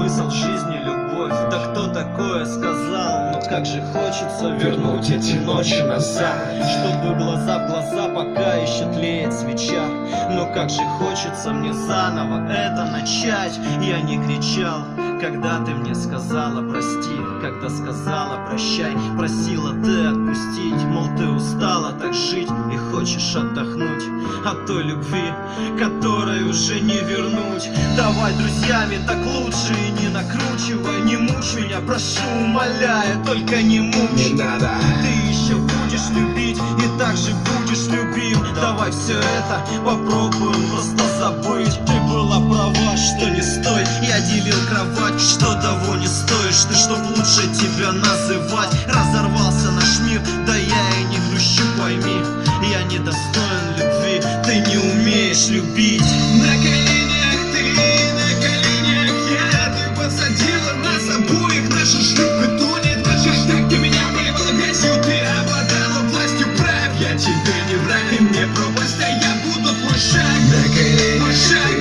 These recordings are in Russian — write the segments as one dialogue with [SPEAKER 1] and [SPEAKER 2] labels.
[SPEAKER 1] смысл жизни любовь. Да кто такое сказал? Но как же хочется вернуть эти ночи назад, чтобы глаза в глаза, пока еще тлеет свеча. Но как же хочется мне заново это начать. Я не кричал, когда ты мне сказала прости, когда сказала прощай, просила ты отпустить. Мол, ты устала так жить и хочешь отдохнуть от той любви, которой уже не вернуть. Давай друзьями так лучше и не накручивай. Не мучь меня, прошу, умоляю, только не мучь.
[SPEAKER 2] Не надо.
[SPEAKER 1] Ты еще будешь любить и также будешь любим. Давай все это попробуем просто забыть. Ты была права, что не стоит. Я делил кровать, что того не стоишь. Ты, чтоб лучше тебя называть. Разорвался наш мир, да я и не грущу, пойми. Я недостоин любви, ты не умеешь любить.
[SPEAKER 2] На коленях ты, на коленях я. Ты посадила нас обоих, наша шлюпка тонет. Так ты меня поливала грязью, ты обладала властью прав. Я тебе не враг, ты мне пропасть, а я буду твой шаг. На коленях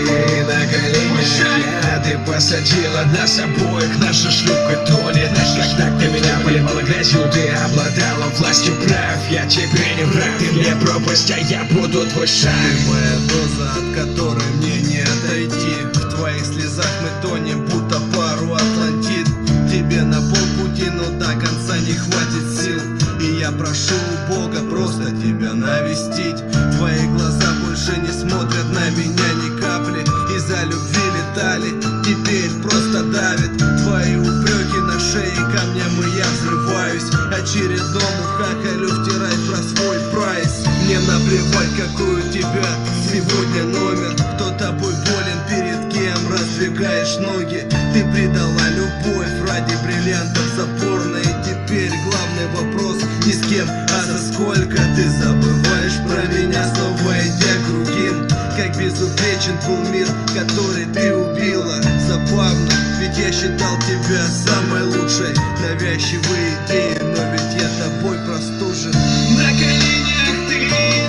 [SPEAKER 2] ты, на коленях я. Ты посадила нас обоих, наша шлюпка тонет. Так ты меня поливала грязью, ты обладала властью прав. Я тебе не враг, ты мне пропасть, а я буду твой шаг.
[SPEAKER 1] Ты моя доза, от которой мне не отойти. В твоих слезах мы тонем, будто пару Атлантид. Тебе на полпути, но до конца не хватит сил. И я прошу у Бога просто тебя навестить. Твои глаза больше не смотрят на меня ни капли. Из-за любви летали, теперь просто давит. Твои упреки на шее камням, и я взрываюсь. Очередному хакалю втирать про свой прайс. Мне наплевать, какой у тебя сегодня номер. Кто тобой болен, перед кем раздвигаешь ноги. Ты предала любовь ради бриллиантов запорно. И теперь главный вопрос не с кем, а за сколько. Ты забываешь про меня, снова идя кругим. Как безупречен был мир, который ты убила. Забавно, ведь я считал тебя самой лучшей. Навязчивые идеи, но ведь я тобой простужен.
[SPEAKER 2] На коленях ты,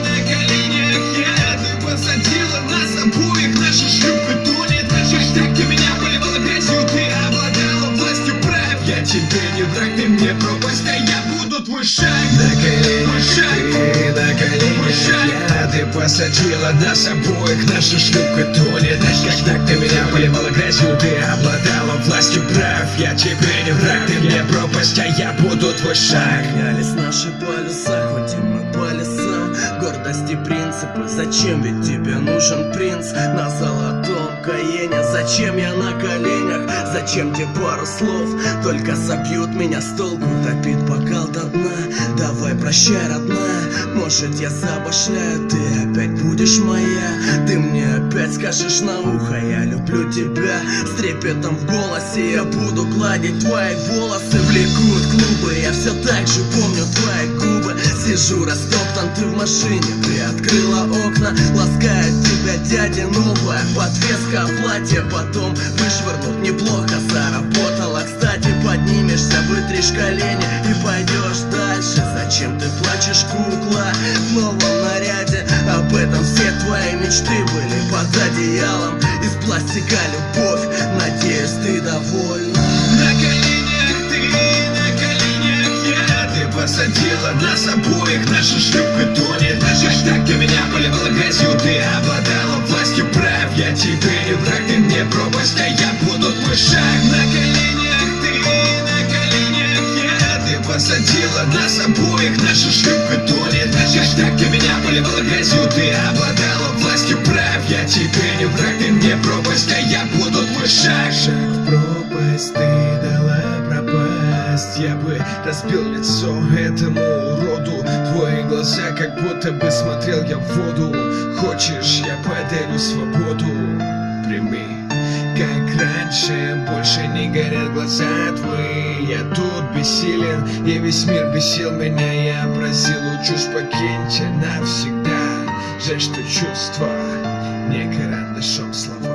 [SPEAKER 2] на коленях я. Ты посадила нас обоих, наша шлюпка тонет. Так ты меня поливала грязью, ты обладала властью прав. Я тебе не враг, ты мне пропасть, а я буду твой шаг. На коленях ты, на коленях я. Ты посадила нас обоих, наша шлюпка тонет. Так ты меня поливала грязью, ты обладала властью прав. Я тебе не враг, ты мне пропасть, а я буду твой шаг.
[SPEAKER 1] Менялись наши полюса, ходим мы по лесам. Гордость и принципы, зачем ведь тебе нужен принц? На золотом Каене, зачем я на коленях? Зачем тебе пару слов? Только собьют меня с толку, топит бокал до дна. Давай прощай, родная, может я забашляю. Ты опять будешь моя, ты мне опять скажешь на ухо: я люблю тебя. С трепетом в голосе я буду гладить твои волосы. Влекут клубы, я все так же помню твои губы. Сижу растоптан, ты в машине, ты открыла окна. Ласкает тебя дядя новая подвеска, платье потом вышвырнут, неплохо заработала. Кстати, поднимешься, вытришь колени и пойдешь дальше. Зачем ты плачешь, кукла, в новом наряде? Об этом все твои мечты были под одеялом. Из пластика любовь, надеюсь, ты довольна.
[SPEAKER 2] На коленях ты, на коленях я. Ты посадила нас обоих, наша шлюпка тонет. Так ты меня поливала грязью, ты обладала властью прав. Я тебе не враг, ты мне пропасть, а я буду твой шаг. На коленях ты, на коленях я. Ты посадила нас обоих, наша шлюпка тонет. Так ты меня поливала грязью, ты обладала властью прав. Я тебе не враг, ты мне пропасть, а я буду твой шаг. Шаг в пропасть, ты дала пропасть. Я бы разбил лицо этому уроду. Твои глаза, как будто бы смотрел я в воду. Хочешь, я подарю свободу? Прими. Как раньше, больше не горят глаза твои. Я тут бессилен, и весь мир бесил меня. Я просил, учусь, покиньте навсегда. Жаль, что чувства не карандашом слова.